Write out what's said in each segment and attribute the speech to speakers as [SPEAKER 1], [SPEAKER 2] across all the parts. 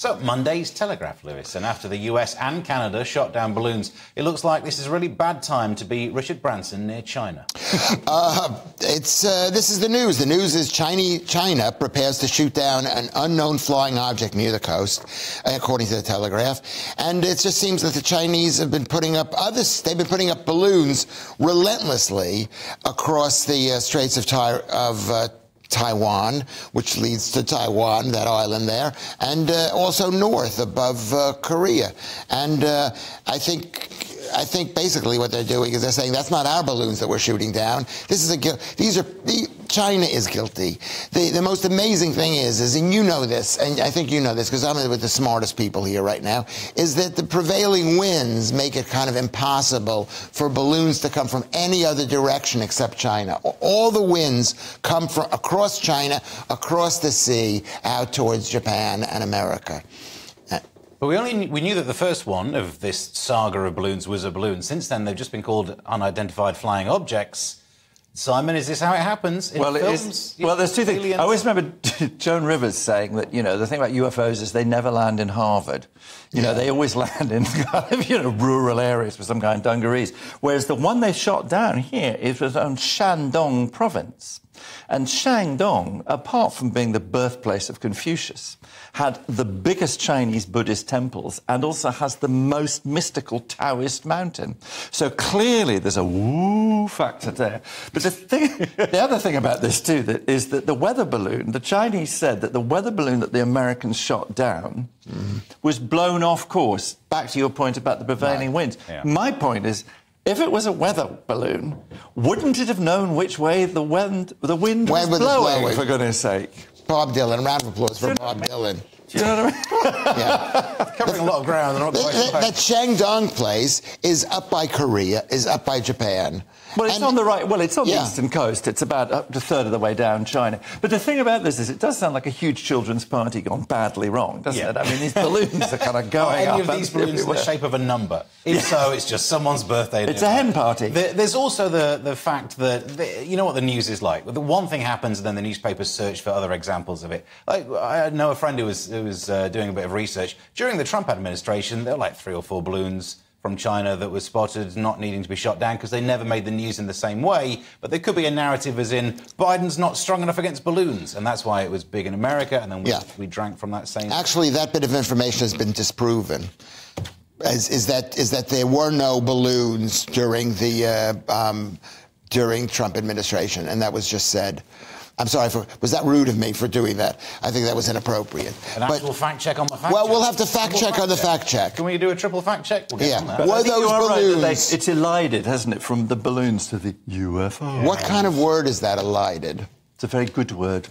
[SPEAKER 1] So, Monday's Telegraph, Lewis, and after the US and Canada shot down balloons, it looks like this is a really bad time to be Richard Branson near China.
[SPEAKER 2] This is the news. The news is China prepares to shoot down an unknown flying object near the coast, according to the Telegraph. And it just seems that the Chinese have been putting up they've been putting up balloons relentlessly across the Straits of Taiwan, which leads to Taiwan, that island there, and also north above Korea. And I think basically what they're doing is they're saying that's not our balloons that we're shooting down. China is guilty. The most amazing thing is, and you know this, and I think you know this because I'm with the smartest people here right now, is that the prevailing winds make it kind of impossible for balloons to come from any other direction except China. All the winds come from across China, across the sea, out towards Japan and America.
[SPEAKER 1] But we knew that the first one of this saga of balloons was a balloon. Since then, they've just been called unidentified flying objects. Simon, is this how it happens in films?
[SPEAKER 3] Well, there's two things. I always remember Joan Rivers saying that, the thing about UFOs is they never land in Harvard. They always land in kind of, rural areas with some kind of dungarees. Whereas the one they shot down here was on Shandong province. And Shandong, apart from being the birthplace of Confucius, had the biggest Chinese Buddhist temples and also has the most mystical Taoist mountain. So clearly there's a woo factor there. But the other thing about this too is that the weather balloon, the Chinese said that the weather balloon that the Americans shot down was blown off course. Back to your point about the prevailing winds. Yeah. My point is, if it was a weather balloon, wouldn't it have known which way the wind was blowing, for goodness sake?
[SPEAKER 2] Bob Dylan. Round of applause for Bob Dylan.
[SPEAKER 3] Do you know what I mean?
[SPEAKER 2] Yeah.
[SPEAKER 1] Covering a lot of ground.
[SPEAKER 2] That Shandong place is up by Korea, is up by Japan.
[SPEAKER 3] Well, it's on the right. Well, it's on the eastern coast. It's about up to a third of the way down China. But the thing about this is, it does sound like a huge children's party gone badly wrong, doesn't it? I mean, these balloons are kind of going up.
[SPEAKER 1] Any of these balloons in the shape of a number? If so, it's just someone's birthday.
[SPEAKER 3] It's a hen party.
[SPEAKER 1] There's also the fact that you know what the news is like. The one thing happens, and then the newspapers search for other examples of it. Like, I know a friend who was doing a bit of research during the Trump administration. There were like 3 or 4 balloons from China that was spotted not needing to be shot down because they never made the news in the same way. But there could be a narrative as in Biden's not strong enough against balloons, and that's why it was big in America, and then we drank from that same...
[SPEAKER 2] Actually, that bit of information has been disproven. Is that there were no balloons during the during Trump administration, and that was just said. I'm sorry was that rude of me for doing that? I think that was inappropriate.
[SPEAKER 1] An actual fact check on the fact check?
[SPEAKER 2] Well, we'll have to fact check on the fact check.
[SPEAKER 1] Can we do a triple fact check? We'll get on that.
[SPEAKER 2] Were those balloons...
[SPEAKER 3] Right, it's elided, hasn't it, from the balloons to the UFO.
[SPEAKER 2] What kind of word is that, elided?
[SPEAKER 3] It's a very good word.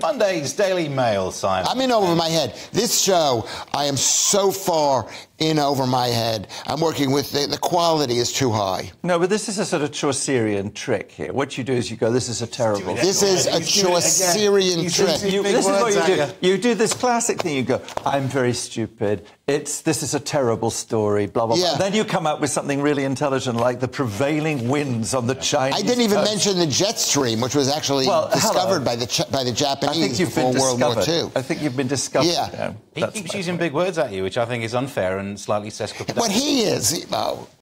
[SPEAKER 1] Monday's Daily Mail, Simon.
[SPEAKER 2] I'm in over my head. This show, I am so far in over my head. I'm working with the quality is too high.
[SPEAKER 3] No, but this is a sort of Chaucerian trick here. What you do is you go, this is a terrible...
[SPEAKER 2] This is a Chaucerian trick.
[SPEAKER 3] This is what you do. You do this classic thing. You go, I'm very stupid. This is a terrible story, blah, blah, blah. Then you come up with something really intelligent like the prevailing winds on the Chinese
[SPEAKER 2] I didn't even
[SPEAKER 3] coast.
[SPEAKER 2] mention the jet stream, which was actually discovered by the Japanese before World War II.
[SPEAKER 3] I think you've been discovered.
[SPEAKER 2] Yeah.
[SPEAKER 1] He keeps using big words at you, which I think is unfair and slightly sesquipedalian.
[SPEAKER 2] But he is.